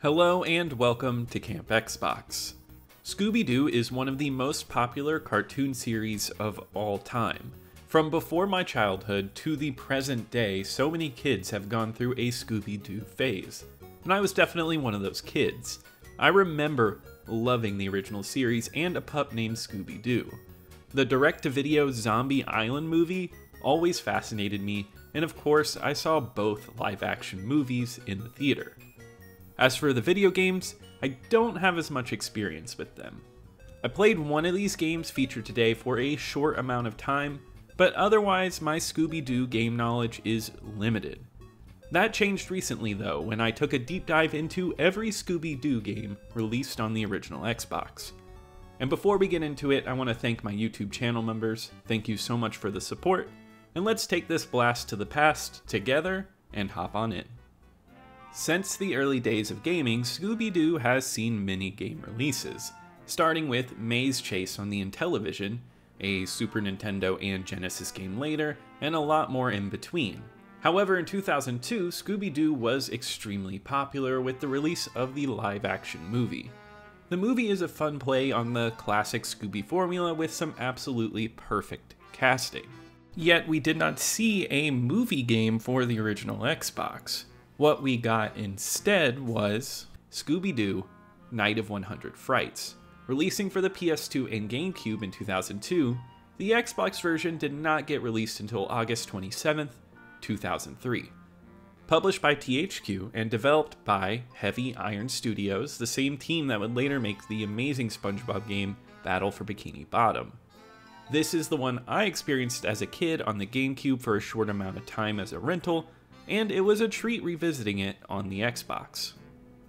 Hello and welcome to Camp Xbox. Scooby Doo is one of the most popular cartoon series of all time. From before my childhood to the present day, so many kids have gone through a Scooby Doo phase. And I was definitely one of those kids. I remember loving the original series and a pup named Scooby Doo. The direct-to-video Zombie Island movie always fascinated me, and of course I saw both live-action movies in the theater. As for the video games, I don't have as much experience with them. I played one of these games featured today for a short amount of time, but otherwise my Scooby Doo game knowledge is limited. That changed recently though, when I took a deep dive into every Scooby Doo game released on the original Xbox. And before we get into it, I want to thank my YouTube channel members. Thank you so much for the support, and let's take this blast to the past together and hop on in. Since the early days of gaming, Scooby Doo has seen many game releases, starting with Maze Chase on the Intellivision, a Super Nintendo and Genesis game later, and a lot more in between. However, in 2002, Scooby Doo was extremely popular with the release of the live-action movie. The movie is a fun play on the classic Scooby formula with some absolutely perfect casting. Yet we did not see a movie game for the original Xbox. What we got instead was Scooby Doo Night of 100 Frights. Releasing for the PS2 and GameCube in 2002, the Xbox version did not get released until August 27, 2003. Published by THQ and developed by Heavy Iron Studios, the same team that would later make the amazing SpongeBob game Battle for Bikini Bottom. This is the one I experienced as a kid on the GameCube for a short amount of time as a rental, and it was a treat revisiting it on the Xbox.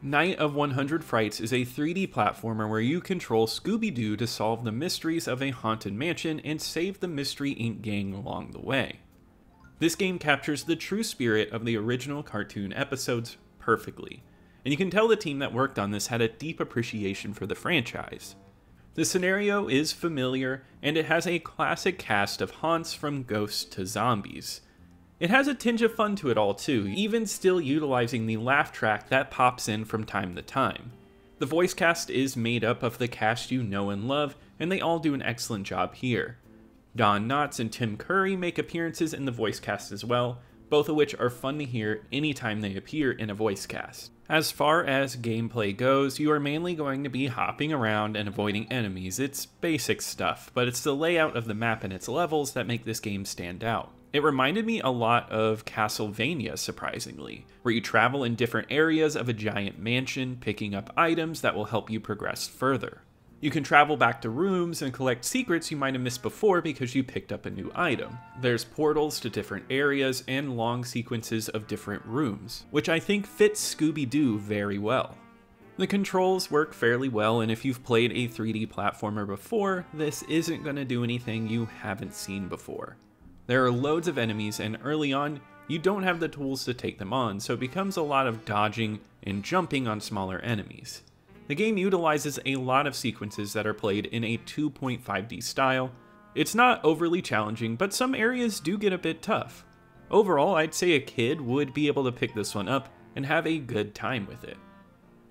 Night of 100 Frights is a 3D platformer where you control Scooby Doo to solve the mysteries of a haunted mansion and save the Mystery Inc. gang along the way. This game captures the true spirit of the original cartoon episodes perfectly, and you can tell the team that worked on this had a deep appreciation for the franchise. The scenario is familiar, and it has a classic cast of haunts from ghosts to zombies. It has a tinge of fun to it all too, even still utilizing the laugh track that pops in from time to time. The voice cast is made up of the cast you know and love, and they all do an excellent job here. Don Knotts and Tim Curry make appearances in the voice cast as well, both of which are fun to hear anytime they appear in a voice cast. As far as gameplay goes, you are mainly going to be hopping around and avoiding enemies. It's basic stuff, but it's the layout of the map and its levels that make this game stand out. It reminded me a lot of Castlevania, surprisingly, where you travel in different areas of a giant mansion, picking up items that will help you progress further. You can travel back to rooms and collect secrets you might have missed before because you picked up a new item. There's portals to different areas and long sequences of different rooms, which I think fits Scooby Doo very well. The controls work fairly well, and if you've played a 3D platformer before, this isn't going to do anything you haven't seen before. There are loads of enemies, and early on, you don't have the tools to take them on, so it becomes a lot of dodging and jumping on smaller enemies. The game utilizes a lot of sequences that are played in a 2.5D style. It's not overly challenging, but some areas do get a bit tough. Overall, I'd say a kid would be able to pick this one up and have a good time with it.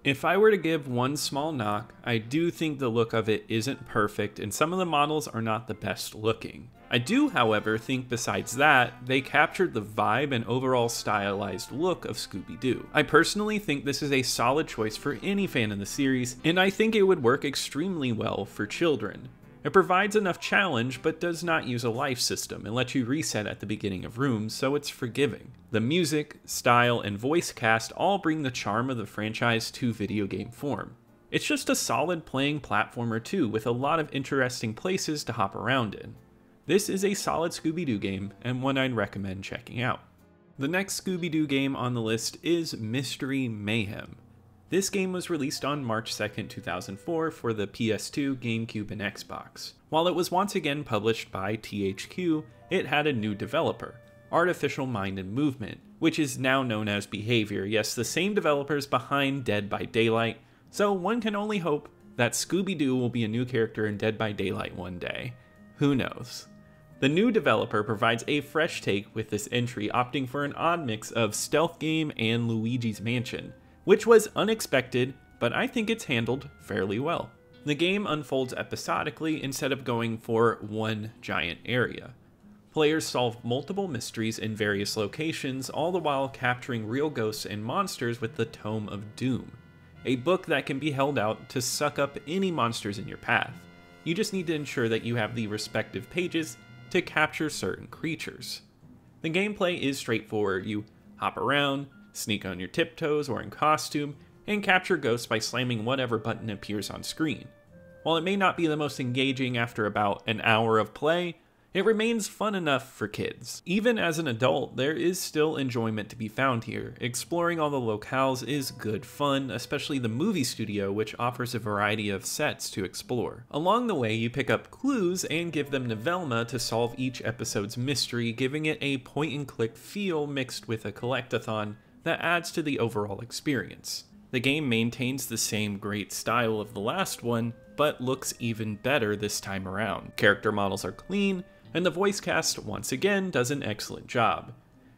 If I were to give one small knock, I do think the look of it isn't perfect and some of the models are not the best looking. I do, however, think besides that, they captured the vibe and overall stylized look of Scooby Doo. I personally think this is a solid choice for any fan of the series, and I think it would work extremely well for children. It provides enough challenge, but does not use a life system and lets you reset at the beginning of rooms, so it's forgiving. The music, style, and voice cast all bring the charm of the franchise to video game form. It's just a solid playing platformer too, with a lot of interesting places to hop around in. This is a solid Scooby Doo game, and one I'd recommend checking out. The next Scooby Doo game on the list is Mystery Mayhem. This game was released on March 2nd, 2004 for the PS2, GameCube, and Xbox. While it was once again published by THQ, it had a new developer, Artificial Mind and Movement, which is now known as Behavior. Yes, the same developers behind Dead by Daylight, so one can only hope that Scooby Doo will be a new character in Dead by Daylight one day. Who knows? The new developer provides a fresh take with this entry, opting for an odd mix of stealth game and Luigi's Mansion, which was unexpected, but I think it's handled fairly well. The game unfolds episodically instead of going for one giant area. Players solve multiple mysteries in various locations, all the while capturing real ghosts and monsters with the Tome of Doom, a book that can be held out to suck up any monsters in your path. You just need to ensure that you have the respective pages to capture certain creatures. The gameplay is straightforward. You hop around, sneak on your tiptoes or in costume, and capture ghosts by slamming whatever button appears on screen. While it may not be the most engaging after about an hour of play, it remains fun enough for kids. Even as an adult, there is still enjoyment to be found here. Exploring all the locales is good fun, especially the movie studio, which offers a variety of sets to explore. Along the way, you pick up clues and give them to Velma to solve each episode's mystery, giving it a point-and-click feel mixed with a collectathon that adds to the overall experience. The game maintains the same great style of the last one, but looks even better this time around. Character models are clean, and the voice cast once again does an excellent job.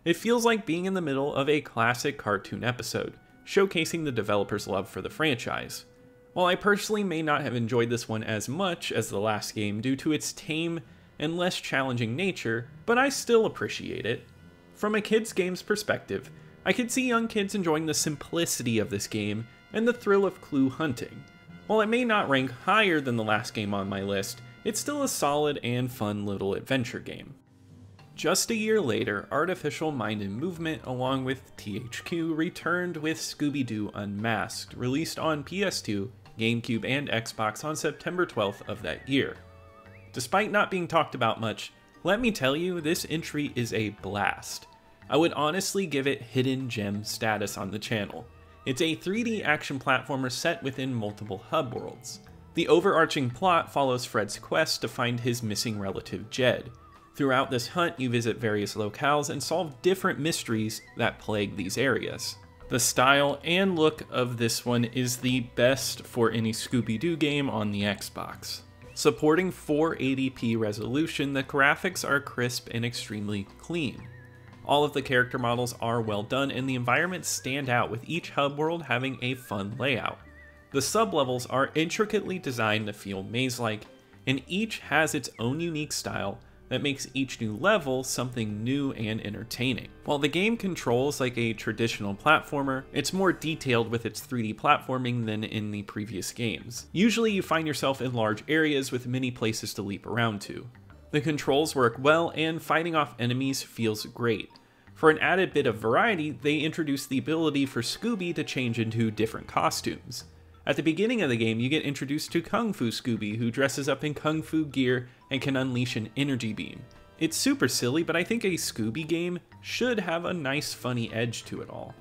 It feels like being in the middle of a classic cartoon episode, showcasing the developer's love for the franchise. While I personally may not have enjoyed this one as much as the last game due to its tame and less challenging nature, but I still appreciate it. From a kids' game's perspective, I could see young kids enjoying the simplicity of this game and the thrill of clue hunting. While it may not rank higher than the last game on my list, it's still a solid and fun little adventure game. Just a year later, Artificial Mind and Movement along with THQ returned with Scooby Doo Unmasked, released on PS2, GameCube, and Xbox on September 12th of that year. Despite not being talked about much, let me tell you, this entry is a blast. I would honestly give it hidden gem status on the channel. It's a 3D action platformer set within multiple hub worlds. The overarching plot follows Fred's quest to find his missing relative Jed. Throughout this hunt, you visit various locales and solve different mysteries that plague these areas. The style and look of this one is the best for any Scooby Doo game on the Xbox. Supporting 480p resolution, the graphics are crisp and extremely clean. All of the character models are well done and the environments stand out, with each hub world having a fun layout. The sub-levels are intricately designed to feel maze-like, and each has its own unique style that makes each new level something new and entertaining. While the game controls like a traditional platformer, it's more detailed with its 3D platforming than in the previous games. Usually you find yourself in large areas with many places to leap around to. The controls work well, and fighting off enemies feels great. For an added bit of variety, they introduced the ability for Scooby to change into different costumes. At the beginning of the game, you get introduced to Kung Fu Scooby, who dresses up in Kung Fu gear and can unleash an energy beam. It's super silly, but I think a Scooby game should have a nice funny edge to it all.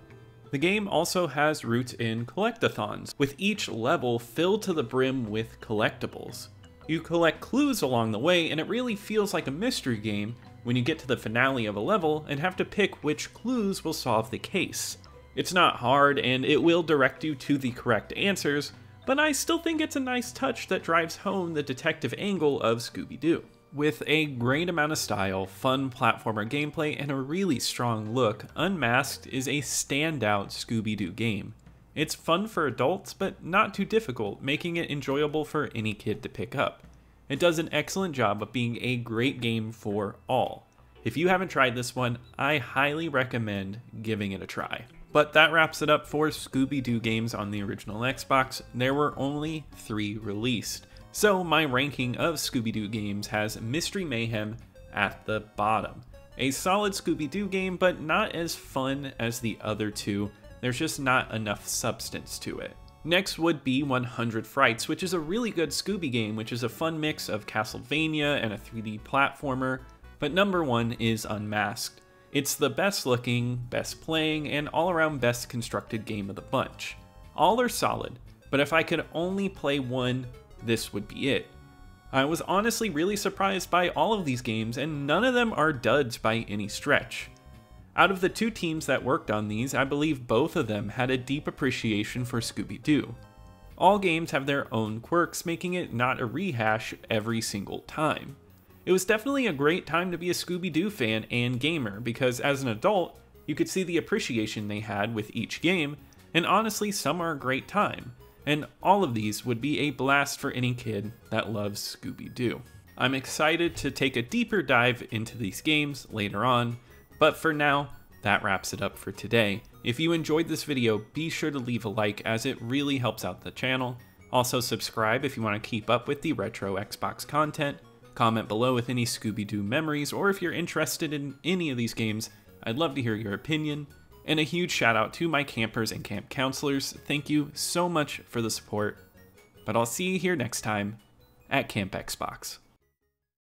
The game also has roots in collectathons, with each level filled to the brim with collectibles. You collect clues along the way, and it really feels like a mystery game when you get to the finale of a level and have to pick which clues will solve the case. It's not hard, and it will direct you to the correct answers, but I still think it's a nice touch that drives home the detective angle of Scooby Doo. With a great amount of style, fun platformer gameplay, and a really strong look, Unmasked is a standout Scooby Doo game. It's fun for adults, but not too difficult, making it enjoyable for any kid to pick up. It does an excellent job of being a great game for all. If you haven't tried this one, I highly recommend giving it a try. But that wraps it up for Scooby Doo games on the original Xbox. There were only 3 released. So my ranking of Scooby Doo games has Mystery Mayhem at the bottom. A solid Scooby Doo game, but not as fun as the other 2. There's just not enough substance to it. Next would be 100 Frights, which is a really good Scooby game, which is a fun mix of Castlevania and a 3D platformer. But number 1 is Unmasked. It's the best looking, best playing, and all around best constructed game of the bunch. All are solid, but if I could only play one, this would be it. I was honestly really surprised by all of these games, and none of them are duds by any stretch. Out of the 2 teams that worked on these, I believe both of them had a deep appreciation for Scooby Doo. All games have their own quirks, making it not a rehash every single time. It was definitely a great time to be a Scooby Doo fan and gamer, because as an adult, you could see the appreciation they had with each game, and honestly some are a great time, and all of these would be a blast for any kid that loves Scooby Doo. I'm excited to take a deeper dive into these games later on, but for now, that wraps it up for today. If you enjoyed this video, be sure to leave a like as it really helps out the channel. Also subscribe if you want to keep up with the retro Xbox content. Comment below with any Scooby Doo memories, or if you're interested in any of these games, I'd love to hear your opinion. And a huge shout out to my campers and camp counselors. Thank you so much for the support. But I'll see you here next time at Camp Xbox.